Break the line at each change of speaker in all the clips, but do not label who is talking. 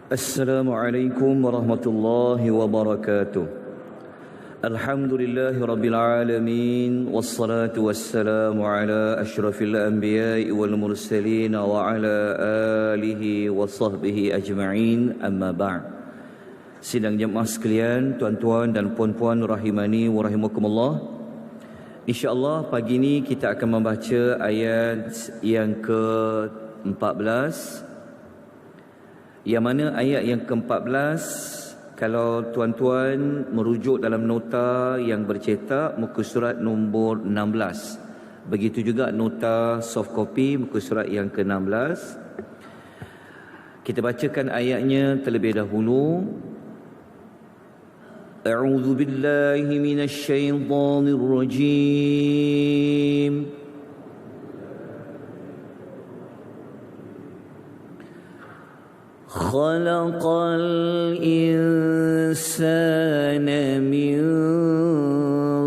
Assalamualaikum warahmatullahi wabarakatuh. Alhamdulillahi rabbil alamin, wassalatu wassalamu ala asyrafil anbiya'i wal mursalin wa ala alihi wa sahbihi ajma'in, amma ba'd. Sidang jemaah sekalian, tuan-tuan dan puan-puan rahimani wa rahimakumullah. InsyaAllah pagi ini kita akan membaca ayat yang ke-14, yang mana ayat yang ke-14, kalau tuan-tuan merujuk dalam nota yang bercetak, muka surat nombor 16. Begitu juga nota soft copy, muka surat yang ke-16. Kita bacakan ayatnya terlebih dahulu. A'udzu billahi minasy syaithanir rajim. خلق الإنسان من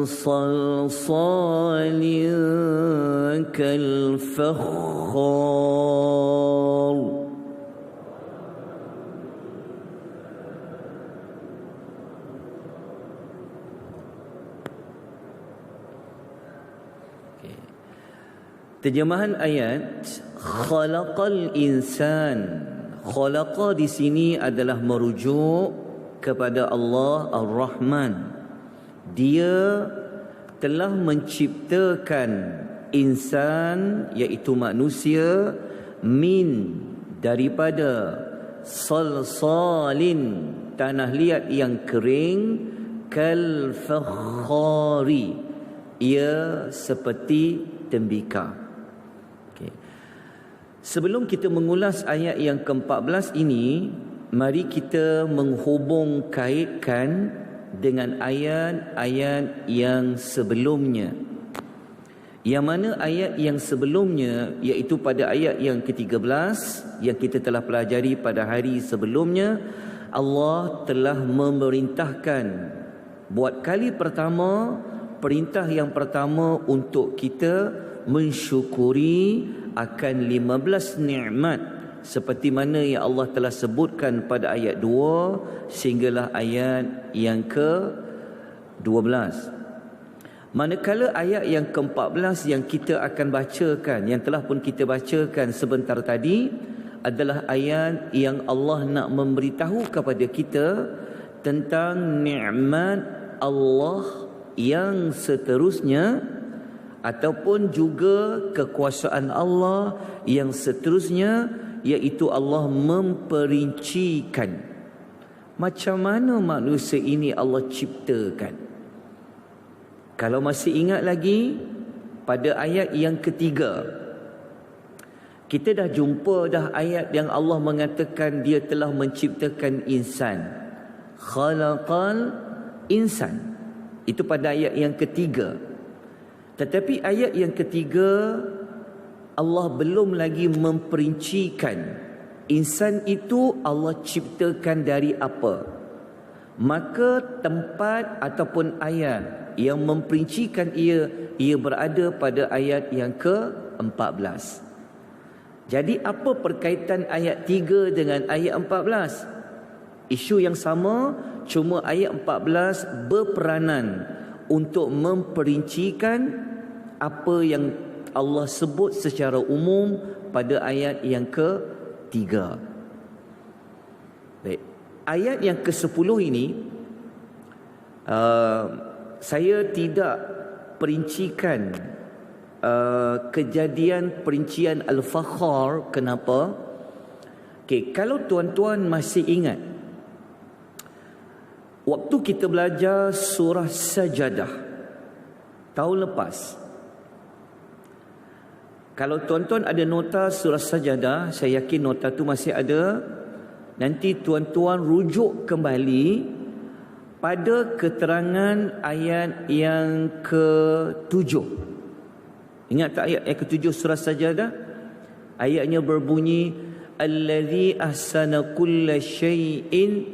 صلصال كالفخار Terjemahan ayat khalaqal insan. Khalaqa di sini adalah merujuk kepada Allah Ar-Rahman. Dia telah menciptakan insan, iaitu manusia, min, daripada salsalin, tanah liat yang kering, kal fakhari, ia seperti tembikar. Sebelum kita mengulas ayat yang ke-14 ini, mari kita menghubung kaitkan dengan ayat-ayat yang sebelumnya. Yang mana ayat yang sebelumnya, iaitu pada ayat yang ke-13 yang kita telah pelajari pada hari sebelumnya, Allah telah memerintahkan, buat kali pertama, perintah yang pertama untuk kita mensyukuri akan 15 nikmat seperti mana yang Allah telah sebutkan pada ayat 2 sehinggalah ayat yang ke-12. Manakala ayat yang ke-14 yang kita akan bacakan, yang telah pun kita bacakan sebentar tadi, adalah ayat yang Allah nak memberitahu kepada kita tentang nikmat Allah yang seterusnya, ataupun juga kekuasaan Allah yang seterusnya, iaitu Allah memperincikan macam mana manusia ini Allah ciptakan. Kalau masih ingat lagi, pada ayat yang ketiga kita dah jumpa dah ayat yang Allah mengatakan Dia telah menciptakan insan. Khalaqal insan, itu pada ayat yang ketiga. Tetapi ayat yang ketiga, Allah belum lagi memperincikan insan itu Allah ciptakan dari apa. Maka tempat ataupun ayat yang memperincikan ia berada pada ayat yang ke-14. Jadi apa perkaitan ayat 3 dengan ayat 14? Isu yang sama, cuma ayat 14 berperanan untuk memperincikan apa yang Allah sebut secara umum pada ayat yang ke-3. Baik. Ayat yang ke-10 ini saya tidak perincikan kejadian perincian Al-Fakhar. Kenapa? Kalau tuan-tuan masih ingat, waktu kita belajar surah Sajadah tahun lepas, kalau tuan-tuan ada nota surah Sajadah, saya yakin nota tu masih ada. Nanti tuan-tuan rujuk kembali pada keterangan ayat yang ke-7. Ingat tak ayat yang ke-7 surah Sajadah? Ayatnya berbunyi, Allazi ahsana kulla syai'in.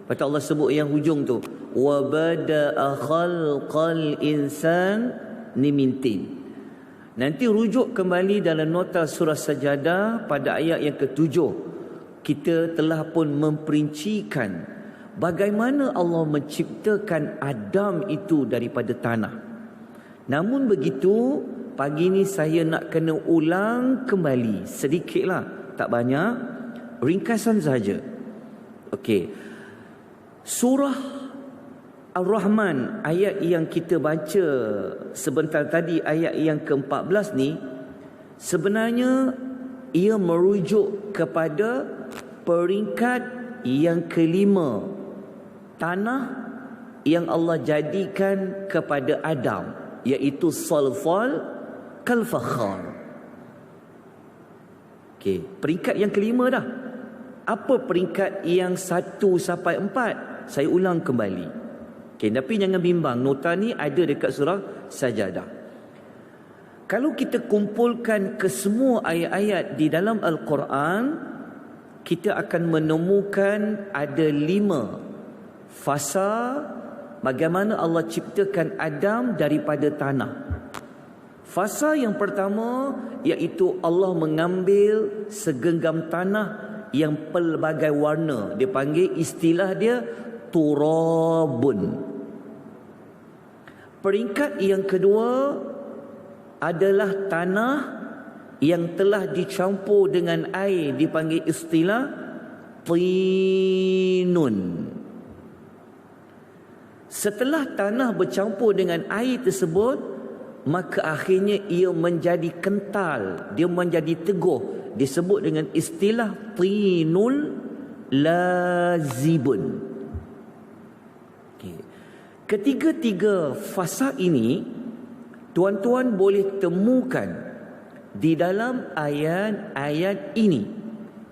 Lepas Allah sebut yang hujung tu, wa bada'a khalqal insan, ni mintin. Nanti rujuk kembali dalam nota surah Sajadah pada ayat yang ke-7. kita telah pun memperincikan bagaimana Allah menciptakan Adam itu daripada tanah. Namun begitu, pagi ni saya nak kena ulang kembali sedikitlah, tak banyak, ringkasan saja. Okey. Surah Ar-Rahman, ayat yang kita baca sebentar tadi, ayat yang ke-14 ni, sebenarnya ia merujuk kepada peringkat yang kelima, tanah yang Allah jadikan kepada Adam, iaitu salsal kal fakhar. Okey, peringkat yang kelima dah. Apa peringkat yang 1 sampai 4? Saya ulang kembali. Okey, tapi jangan bimbang, nota ni ada dekat surah Sajadah. Kalau kita kumpulkan kesemua ayat-ayat di dalam Al-Quran, kita akan menemukan ada 5 fasa bagaimana Allah ciptakan Adam daripada tanah. Fasa yang pertama iaitu Allah mengambil segenggam tanah yang pelbagai warna. Dia panggil, istilah dia turabun. Peringkat yang kedua adalah tanah yang telah dicampur dengan air, dipanggil istilah tinun. Setelah tanah bercampur dengan air tersebut, maka akhirnya ia menjadi kental, dia menjadi teguh, disebut dengan istilah tinul lazibun. Ketiga-tiga fasa ini tuan-tuan boleh temukan di dalam ayat-ayat ini,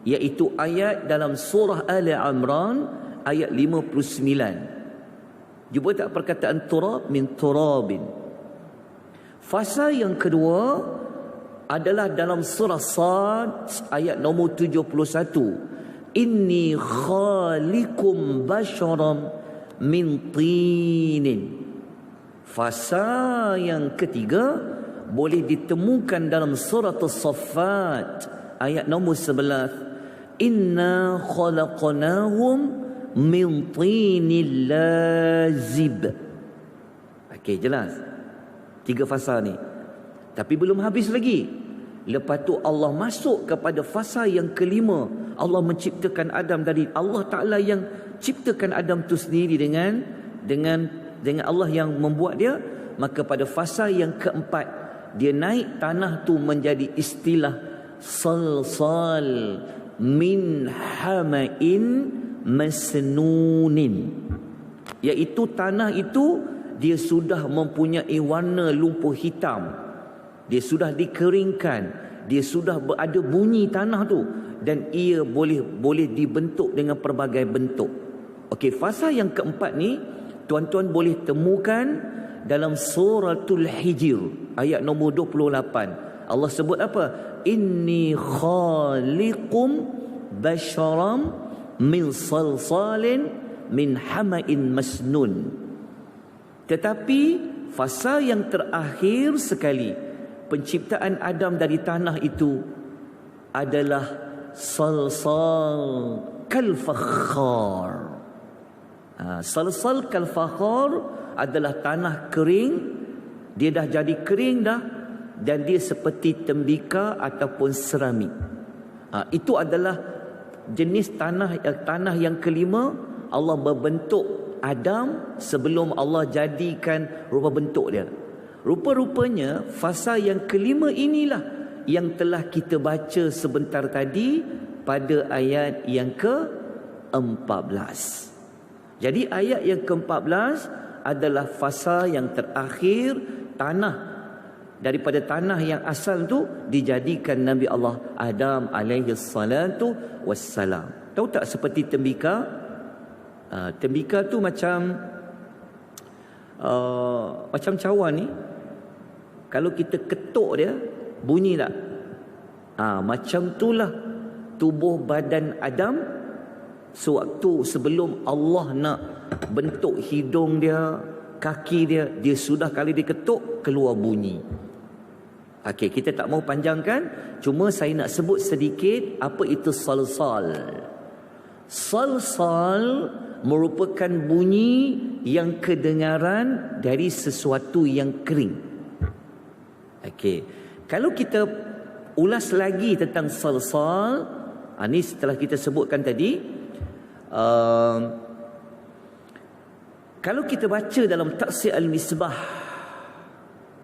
iaitu ayat dalam surah Ali Imran ayat 59. Jumpa tak perkataan turab min turabin. Fasa yang kedua adalah dalam surah Sad ayat nombor 71. Inni khalikum basharam min tinin. Fasa yang ketiga boleh ditemukan dalam surah As-Saffat ayat nombor 11. Inna khalaqnahum min tinil lazib. Okey, jelas 3 fasa ni. Tapi belum habis lagi. Lepas tu Allah masuk kepada fasa yang kelima. Allah menciptakan Adam dari Allah Ta'ala yang ciptakan Adam tu sendiri dengan Allah yang membuat dia. Maka pada fasa yang keempat, dia naik tanah tu menjadi istilah salsal min hama'in masnunin, iaitu tanah itu dia sudah mempunyai warna lumpur hitam, dia sudah dikeringkan, dia sudah berada bunyi tanah tu, dan ia boleh dibentuk dengan pelbagai bentuk. Okey, fasa yang keempat ni tuan-tuan boleh temukan dalam suratul Hijr ayat nombor 28. Allah sebut apa? Inni khaliqum basharam min salsalin min hama'in masnun. Tetapi fasa yang terakhir sekali penciptaan Adam dari tanah itu adalah salsal kal fakhar. Salsal kal fakhar adalah tanah kering. Dia dah jadi kering dah, dan dia seperti tembika ataupun seramik. Itu adalah jenis tanah yang kelima. Allah berbentuk Adam sebelum Allah jadikan rupa bentuk dia. Rupa-rupanya fasa yang kelima inilah yang telah kita baca sebentar tadi pada ayat yang ke-14. Jadi ayat yang ke-14 adalah fasa yang terakhir, tanah. Daripada tanah yang asal tu dijadikan Nabi Allah Adam alaihi salatu wassalam. Tahu tak seperti tembika? Tembika tu macam cawan ni. Kalau kita ketuk dia, bunyi tak? Macam itulah tubuh badan Adam sewaktu sebelum Allah nak bentuk hidung dia, kaki dia, dia sudah kali diketuk keluar bunyi. Okey, kita tak mau panjangkan, cuma saya nak sebut sedikit apa itu salsal. Salsal merupakan bunyi yang kedengaran dari sesuatu yang kering. Okey. Kalau kita ulas lagi tentang salsal, ini setelah kita sebutkan tadi, kalau kita baca dalam Tafsir Al-Misbah,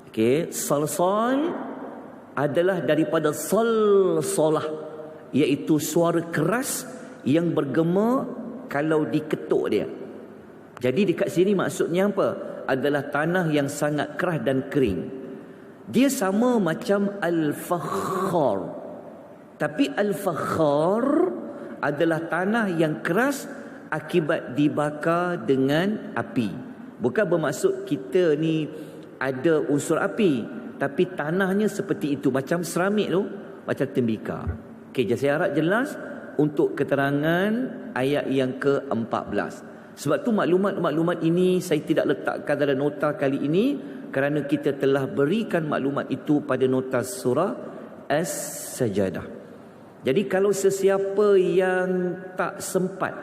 okey, salsal adalah daripada salsalah, iaitu suara keras yang bergema kalau diketuk dia. Jadi dekat sini maksudnya apa? Adalah tanah yang sangat keras dan kering. Dia sama macam al-fakhar. Tapi al-fakhar adalah tanah yang keras akibat dibakar dengan api. Bukan bermaksud kita ni ada unsur api, tapi tanahnya seperti itu, macam seramik tu, macam tembikar. Okey, saya harap jelas untuk keterangan ayat yang ke-14. Sebab tu maklumat-maklumat ini saya tidak letakkan dalam nota kali ini, kerana kita telah berikan maklumat itu pada nota surah As-Sajadah. Jadi kalau sesiapa yang tak sempat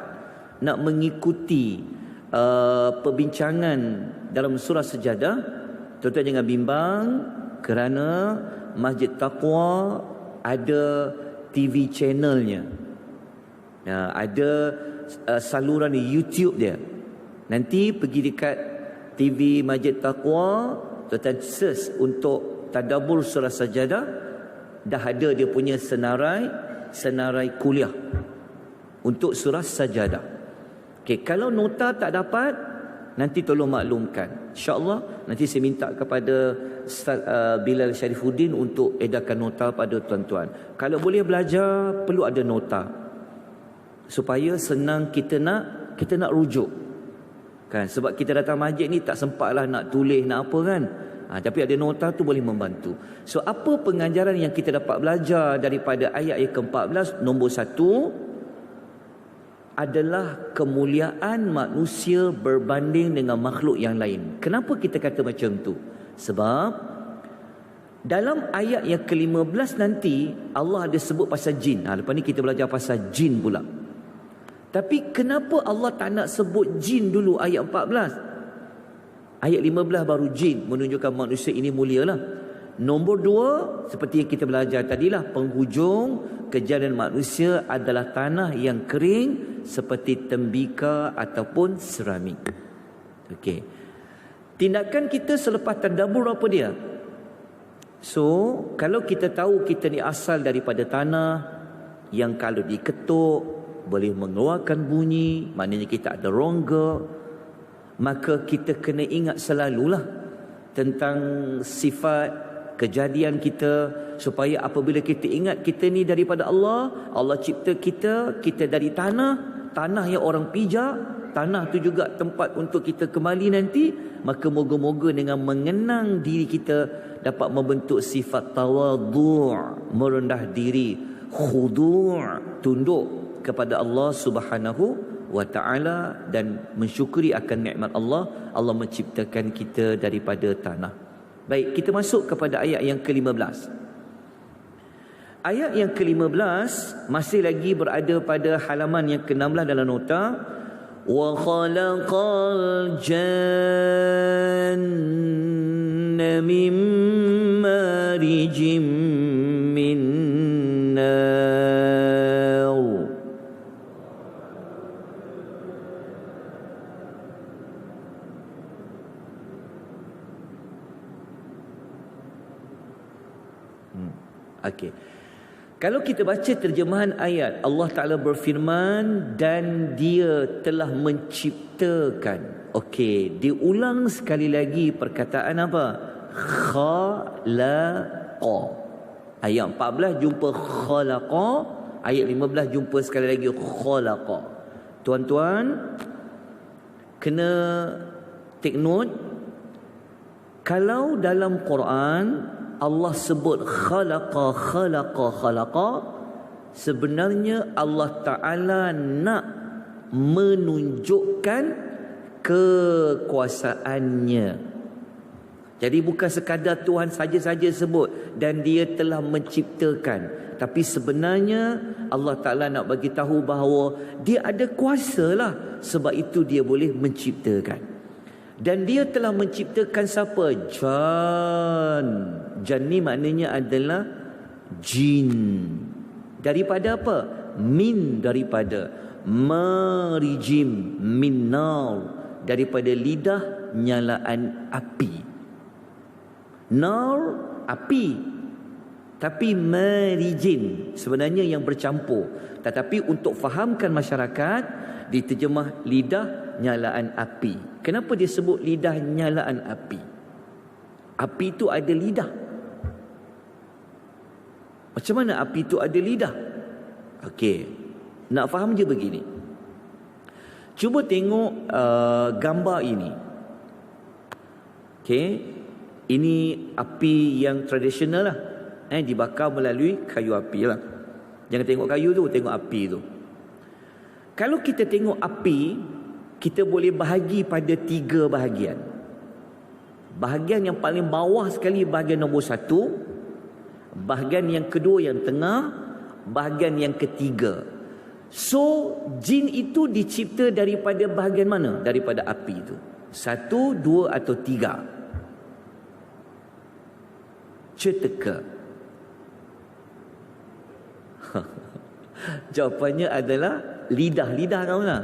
nak mengikuti perbincangan dalam surah Sajadah, tuan-tuan jangan bimbang, kerana Masjid Taqwa ada TV channelnya. Ada saluran YouTube dia. Nanti pergi dekat TV Masjid Taqwa, tuan-tuan search untuk tadabbur surah Sajadah, dah ada dia punya senarai kuliah untuk surah Sajadah. Okey, kalau nota tak dapat, nanti tolong maklumkan. InsyaAllah nanti saya minta kepada Ustaz Bilal Syarifuddin untuk edarkan nota pada tuan-tuan. Kalau boleh belajar, perlu ada nota supaya senang kita nak rujuk. Kan, sebab kita datang masjid ni tak sempatlah nak tulis, nak apa kan. Tapi ada nota tu boleh membantu. So apa pengajaran yang kita dapat belajar daripada ayat yang ke-14? Nombor 1 adalah kemuliaan manusia berbanding dengan makhluk yang lain. Kenapa kita kata macam tu? Sebab dalam ayat yang ke-15 nanti Allah ada sebut pasal jin. Lepas ni kita belajar pasal jin pula. Tapi kenapa Allah tak nak sebut jin dulu ayat 14? Ayat 15 baru jin, menunjukkan manusia ini mulia lah. Nombor 2, seperti yang kita belajar tadilah, penghujung kejadian manusia adalah tanah yang kering seperti tembikar ataupun seramik. Okey. Tindakan kita selepas tadabbur apa dia? So, kalau kita tahu kita ni asal daripada tanah yang kalau diketuk boleh mengeluarkan bunyi, maknanya kita ada rongga, maka kita kena ingat selalulah tentang sifat kejadian kita, supaya apabila kita ingat kita ni daripada Allah, Allah cipta kita dari tanah yang orang pijak, tanah tu juga tempat untuk kita kembali nanti, maka moga-moga dengan mengenang diri kita dapat membentuk sifat tawadhu', merendah diri, khudu', tunduk kepada Allah Subhanahu wa ta'ala, dan mensyukuri akan nikmat Allah. Allah menciptakan kita daripada tanah. Baik, kita masuk kepada ayat yang ke-15. Ayat yang ke-15 masih lagi berada pada halaman yang ke-16 dalam nota. Wa khalaqal janna min marijim min nar. Okey. Kalau kita baca terjemahan ayat, Allah Ta'ala berfirman, dan dia telah menciptakan. Okey, diulang sekali lagi perkataan apa? Khalaqa. Ayat 14 jumpa khalaqa, ayat 15 jumpa sekali lagi khalaqa. Tuan-tuan kena take note, kalau dalam Quran Allah sebut khalaqa, sebenarnya Allah Ta'ala nak menunjukkan kekuasaannya. Jadi bukan sekadar Tuhan saja-saja sebut dan dia telah menciptakan, Tapi sebenarnya Allah Ta'ala nak bagi tahu bahawa dia ada kuasa lah. Sebab itu dia boleh menciptakan. Dan dia telah menciptakan siapa? Jan. Jan ni maknanya adalah jin. Daripada apa? Min, daripada. Marijim, min nar, daripada lidah nyalaan api. Nar, api. Tapi marijin sebenarnya yang bercampur. Tetapi untuk fahamkan masyarakat, diterjemah lidah nyalaan api. Kenapa dia sebut lidah nyalaan api? Api itu ada lidah. Macam mana api itu ada lidah? Okey, nak faham je begini. Cuba tengok gambar ini. Okey, ini api yang tradisional lah. Dibakar melalui kayu api lah. Jangan tengok kayu tu, tengok api tu. Kalau kita tengok api, kita boleh bahagi pada 3 bahagian. Bahagian yang paling bawah sekali bahagian nombor 1, bahagian yang kedua yang tengah, bahagian yang ketiga. So, jin itu dicipta daripada bahagian mana? Daripada api itu. 1, 2 atau 3? Ceteka. Jawapannya adalah lidah kau lah.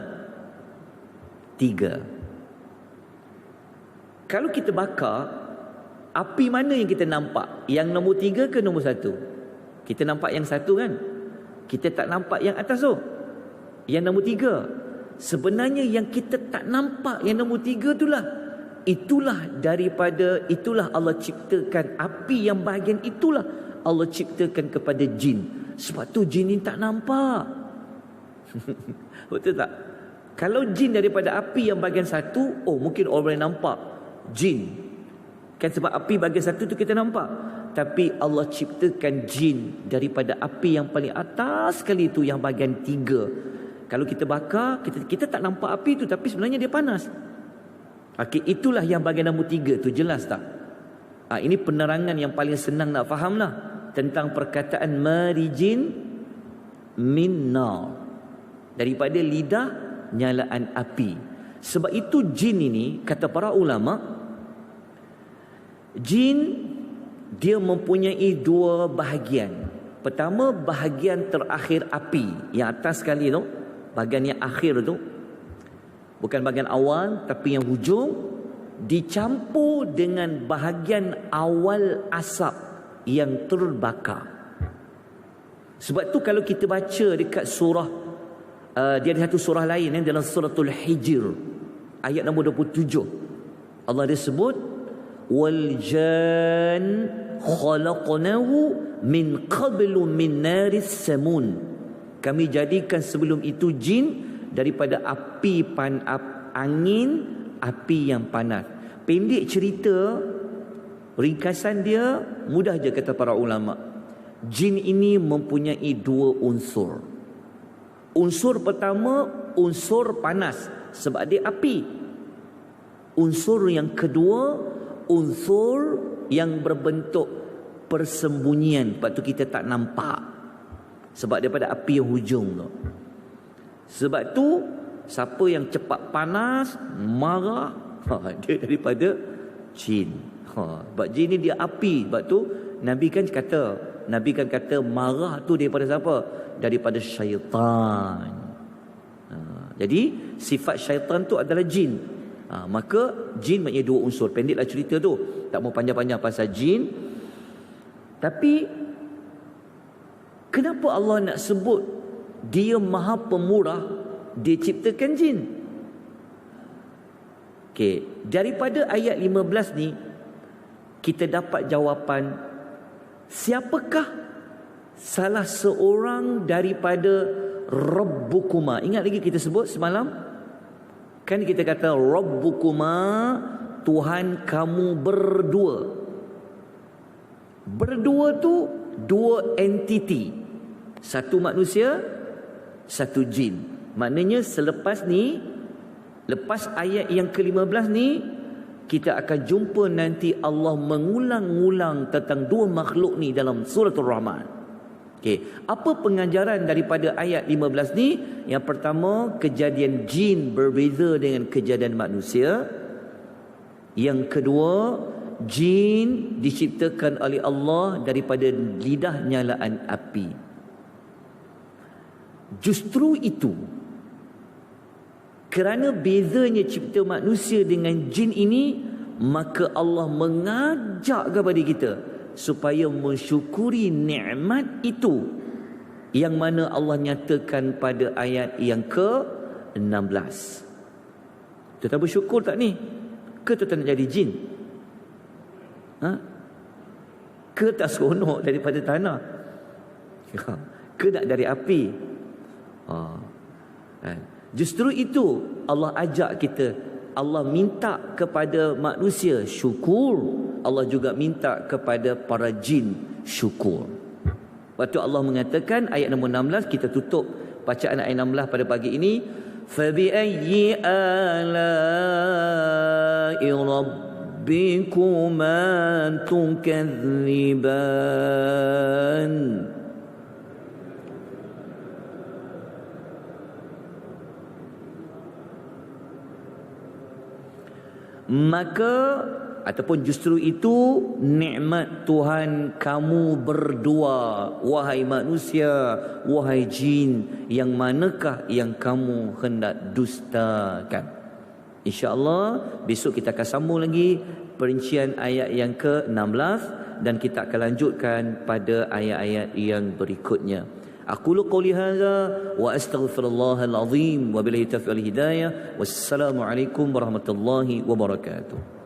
3. Kalau kita bakar, api mana yang kita nampak? Yang nombor 3 ke nombor 1? Kita nampak yang 1 kan? Kita tak nampak yang atas tu. Yang nombor 3. Sebenarnya yang kita tak nampak yang nombor 3 itulah. Itulah Allah ciptakan api yang bahagian itulah Allah ciptakan kepada jin. Sebab tu jin ni tak nampak. Betul tak? Kalau jin daripada api yang bahagian 1, mungkin orang yang nampak jin. Kan sebab api bahagian 1 tu kita nampak. Tapi Allah ciptakan jin daripada api yang paling atas sekali tu, yang bahagian 3. Kalau kita bakar, kita tak nampak api tu, tapi sebenarnya dia panas. Okey, itulah yang bahagian nombor 3 tu, jelas tak? Ini penerangan yang paling senang nak faham lah tentang perkataan marijin min nar, daripada lidah nyalaan api. Sebab itu jin ini, kata para ulama, jin dia mempunyai 2 bahagian. Pertama, bahagian terakhir api, yang atas sekali tu, bahagian yang akhir tu, bukan bahagian awal tapi yang hujung, dicampur dengan bahagian awal asap yang terbakar. Sebab tu kalau kita baca dekat surah, dia ada satu surah lain dalam suratul Hijr ayat nombor 27, Allah dia sebut wal jan khalaqnahu min qablu min naris samun. Kami jadikan sebelum itu jin daripada api angin, api yang panas. Pendek cerita, ringkasan dia mudah je kata para ulama. Jin ini mempunyai 2 unsur. Unsur pertama, unsur panas sebab dia api. Unsur yang kedua, unsur yang berbentuk persembunyian, sebab tu kita tak nampak. Sebab daripada api yang hujung tu. Sebab tu siapa yang cepat panas, marah, dia daripada jin. Sebab jin ni dia api. Sebab tu Nabi kan kata marah tu daripada siapa? Daripada syaitan. Jadi sifat syaitan tu adalah jin. Maka jin maknanya 2 unsur. Pendeklah cerita tu, tak mau panjang-panjang pasal jin. Tapi kenapa Allah nak sebut dia maha pemurah, dia ciptakan jin? Okey, daripada ayat 15 ni kita dapat jawapan siapakah salah seorang daripada Rabbukuma. Ingat lagi kita sebut semalam? Kan kita kata Rabbukuma, Tuhan kamu berdua. Berdua tu 2 entiti. Satu manusia, satu jin. Maknanya selepas ni, lepas ayat yang ke-15 ni, kita akan jumpa nanti Allah mengulang-ulang tentang 2 makhluk ni dalam surah Ar-Rahman. Okey, apa pengajaran daripada ayat 15 ni? Yang pertama, kejadian jin berbeza dengan kejadian manusia. Yang kedua, jin diciptakan oleh Allah daripada lidah nyalaan api. Justru itu, kerana bezanya cipta manusia dengan jin ini, maka Allah mengajak kepada kita supaya mensyukuri nikmat itu, yang mana Allah nyatakan pada ayat yang ke-16. Tuan-tuan bersyukur tak ni? Ke tuan-tuan nak jadi jin? Ke tak seronok daripada tanah? Ke nak dari api? Justru itu Allah ajak kita. Allah minta kepada manusia syukur. Allah juga minta kepada para jin syukur. Waktu Allah mengatakan ayat nombor 16, kita tutup bacaan ayat 16 pada pagi ini. فَبِأَيِّ آلَاءِ رَبِّكُمَا تُكَذِّبَانِ. Maka ataupun justru itu nikmat Tuhan kamu berdua, wahai manusia, wahai jin, yang manakah yang kamu hendak dustakan? InsyaAllah besok kita akan sambung lagi perincian ayat yang ke-16 dan kita akan lanjutkan pada ayat-ayat yang berikutnya. Aqulu qawli hadza wa astaghfirullahal azim wa billahi taufiq wal hidayah. Wassalamu alaikum warahmatullahi wabarakatuh.